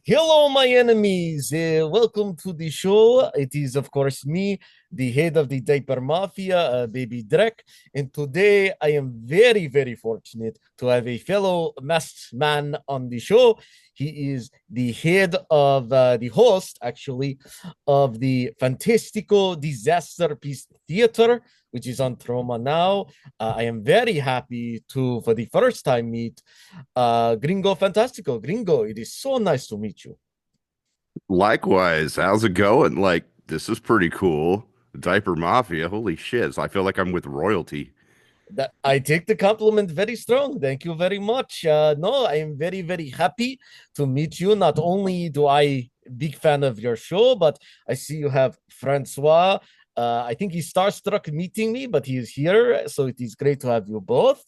Hello, my enemies. Welcome to the show. It is, of course, me, the head of the Diaper Mafia, baby Drek. And today I am very, very fortunate to have a fellow masked man on the show. He is the head of the host, actually, of the Fantastico Disasterpiece Theater, which is on Troma now. I am very happy to, for the first time, meet Gringo Fantastico. Gringo, it is so nice to meet you. Likewise, how's it going? Like, this is pretty cool. Diaper Mafia, holy shit. I feel like I'm with royalty. That I take the compliment very strong. Thank you very much. No, I am very, very happy to meet you. Not only do I big fan of your show, but I see you have Francois. I think he's starstruck meeting me, but he is here, so it is great to have you both.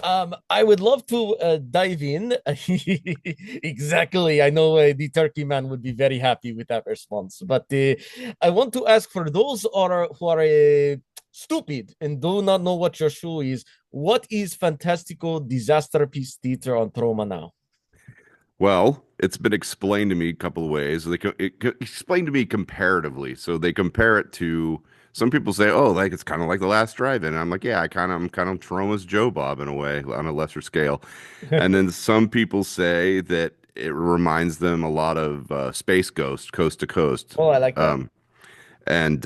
I would love to dive in. Exactly. I know the Turkey man would be very happy with that response. But I want to ask for those who are stupid and do not know what your show is, what is Fantastical Disasterpiece Theater on Troma now? Well, it's been explained to me a couple of ways. Explained to me comparatively. So they compare it to some people say, "Oh, like it's kind of like The Last Drive-In." And I'm like, "Yeah, I'm kind of Troma's Joe Bob in a way, on a lesser scale." And then some people say that it reminds them a lot of Space Ghost, Coast to Coast. Oh, I like that. Um, And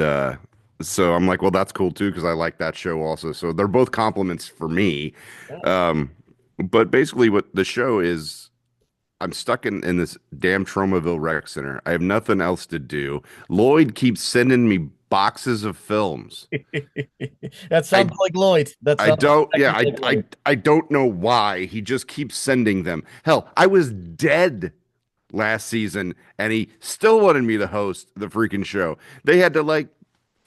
so I'm like, well, that's cool too, because I like that show also. So they're both compliments for me. Yeah. Um, but basically, what the show is, I'm stuck in this damn Tromaville Rec Center. I have nothing else to do. Lloyd keeps sending me boxes of films. That I sounds like Lloyd. That I sounds don't, yeah, exactly like Lloyd. I don't know why. He just keeps sending them. Hell, I was dead last season, and he still wanted me to host the freaking show. They had to like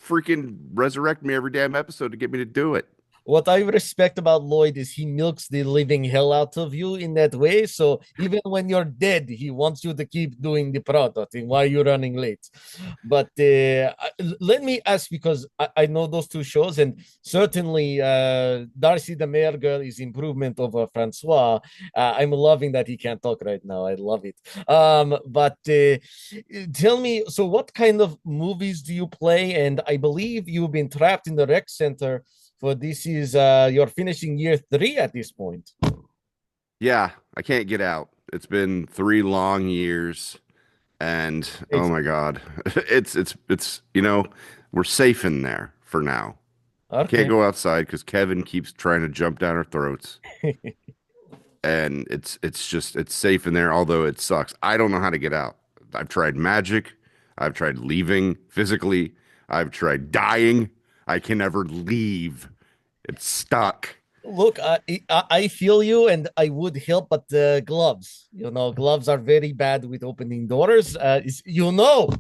freaking resurrect me every damn episode to get me to do it. What I respect about Lloyd is he milks the living hell out of you in that way. So even when you're dead, he wants you to keep doing the product and while you're running late. But let me ask because I know those two shows, and certainly Darcy the Mayor Girl is improvement over Francois. I'm loving that he can't talk right now. I love it. But tell me, so what kind of movies do you play? And I believe you've been trapped in the rec center for this is you're finishing year three at this point. Yeah, I can't get out. It's been 3 long years, and oh It's my God, it's we're safe in there for now. Can't okay. go outside because Kevin keeps trying to jump down our throats, and it's safe in there. Although it sucks, I don't know how to get out. I've tried magic, I've tried leaving physically, I've tried dying. I can never leave. It's stuck. Look, I feel you, and I would help, but the gloves, gloves are very bad with opening doors.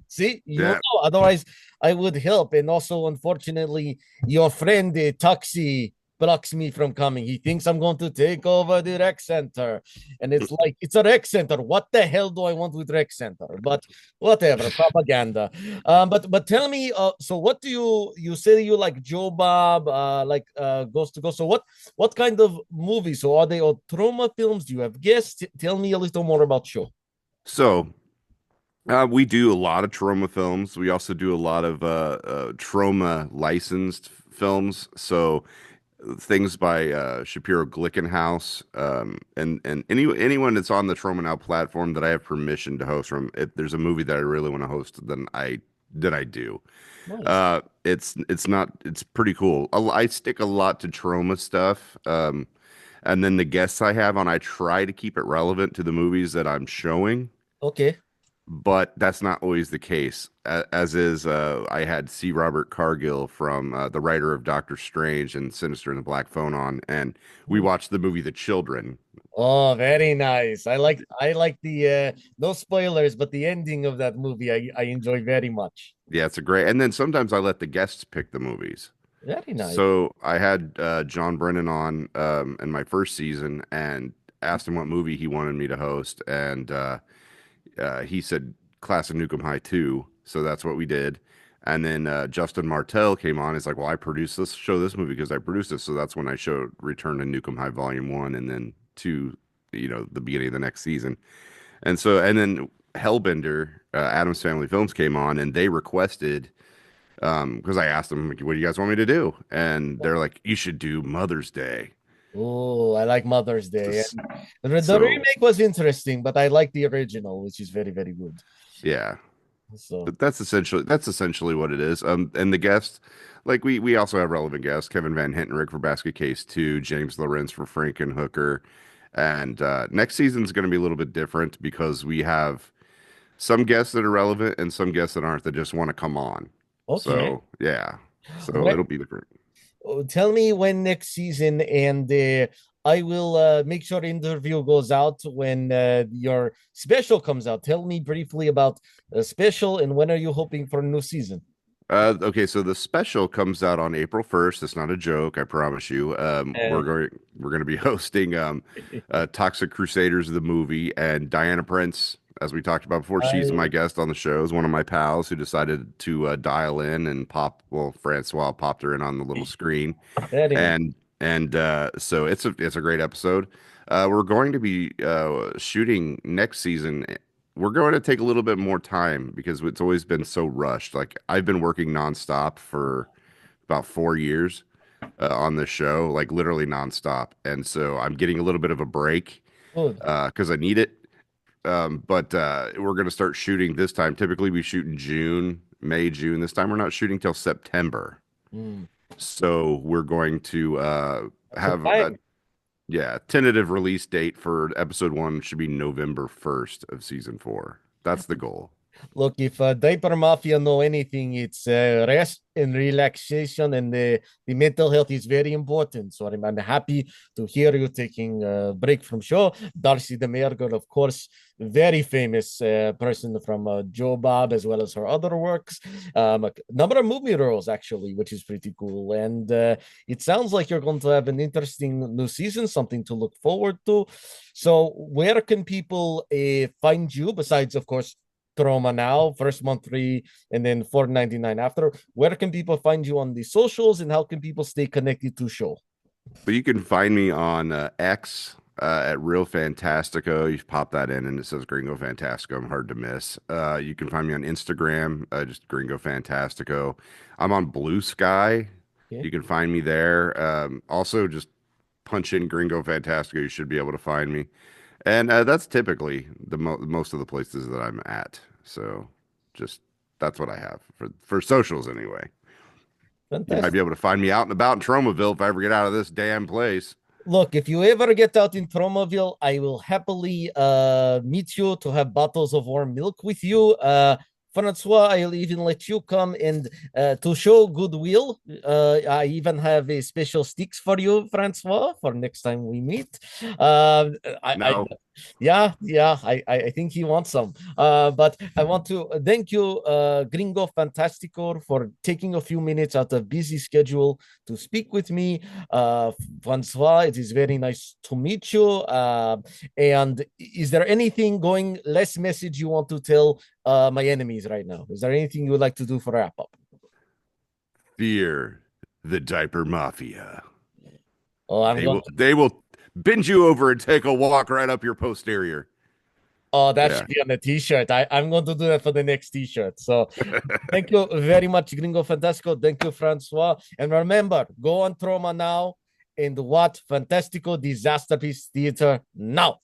See, Yeah, Otherwise, I would help, and also, unfortunately, your friend Taxi blocks me from coming. He thinks I'm going to take over the rec center, and it's like it's a rec center. What the hell do I want with rec center? But whatever, propaganda. But tell me, so what do you say you like Joe Bob, like Ghost to Ghost? So what kind of movies? So are they all trauma films? Do you have guests? Tell me a little more about show. so we do a lot of trauma films. We also do a lot of trauma licensed films. So things by Shapiro Glickenhaus, and anyone that's on the Trauma Now platform that I have permission to host from. If there's a movie that I really want to host, then I do. Nice. It's pretty cool. I stick a lot to trauma stuff. And then the guests I have on, I try to keep it relevant to the movies that I'm showing, Okay. but that's not always the case. As is, I had C. Robert Cargill from the writer of Doctor Strange and Sinister and the Black Phone on, and we watched the movie The Children. Oh, very nice. I like the no spoilers, but the ending of that movie I enjoy very much. Yeah, it's a great. And then sometimes I let the guests pick the movies. Very nice. So I had John Brennan on in my first season and asked him what movie he wanted me to host, and he said Class of Nukem High 2. So that's what we did. And then Justin Martell came on. He's like, well, I produced this movie because I produced this. So that's when I showed Return to Nukem High Volume 1 and then 2, the beginning of the next season. And so, and then Hellbender, Adam's Family Films came on, and they requested, because I asked them, like, what do you guys want me to do? And they're like, you should do Mother's Day. Oh, I like Mother's Day. S- And the So, remake was interesting, but I like the original, which is very, very good. yeah, So, but that's essentially what it is. And the guests, like we also have relevant guests: Kevin Van Hentenryck for Basket Case 2, James Lawrence for Frankenhooker, and next season's going to be a little bit different because we have some guests that are relevant and some guests that aren't that just want to come on. okay. So yeah, so When, it'll be different. tell me when next season, and I will make sure the interview goes out when your special comes out. Tell me briefly about the special and when are you hoping for a new season? Okay, so the special comes out on April 1st. It's not a joke, I promise you. Uh, We're going to be hosting Toxic Crusaders the movie, and Diana Prince, as we talked about before, she's my I guest on the show. Is one of my pals who decided to dial in and pop. Well, Francois popped her in on the little screen, very nice. and so it's a great episode. We're going to be shooting next season. We're going to take a little bit more time because it's always been so rushed. Like I've been working nonstop for about 4 years on this show, like literally nonstop, and so I'm getting a little bit of a break Good. because I need it. But we're going to start shooting this time. Typically, we shoot in June, May, June. This time, we're not shooting till September. Mm. So we're going to So have a time. yeah tentative release date for episode 1 should be November 1st of season 4. That's the goal. Look, if Diaper Mafia know anything, it's rest and relaxation, and the mental health is very important. So I'm happy to hear you taking a break from show. Darcy the Merger, of course, very famous person from Joe Bob as well as her other works. A number of movie roles actually, which is pretty cool. And it sounds like you're going to have an interesting new season, something to look forward to. So where can people find you besides, of course, Troma now, first month free, and then 4.99 after. Where can people find you on the socials, and how can people stay connected to show? But you can find me on X at Real Fantastico. You pop that in and it says Gringo Fantastico. I'm hard to miss. You can find me on Instagram, just Gringo Fantastico. I'm on Blue Sky. Okay. You can find me there. Also, just punch in Gringo Fantastico. You should be able to find me. And that's typically the most of the places that I'm at. So just that's what I have for socials anyway. You might be Fantastic. able to find me out and about in Tromaville if I ever get out of this damn place. Look, if you ever get out in Tromaville, I will happily meet you to have bottles of warm milk with you. Francois, I'll even let you come and to show goodwill. I even have a special sticks for you, Francois, for next time we meet. I No, yeah, I think he wants some. But I want to thank you, Gringo Fantastico, for taking a few minutes out of busy schedule to speak with me. Francois, it is very nice to meet you. And is there anything going less message you want to tell my enemies right now? Is there anything you would like to do for wrap up? fear the diaper mafia. Oh, I'm They going will to. they will bend you over and take a walk right up your posterior. Oh, that Yeah. should be on the t-shirt. I'm going to do that for the next t-shirt. So thank you very much, Gringo Fantastico. Thank you, Francois. And remember, go on Troma now and watch Fantastico Disasterpiece Theater now.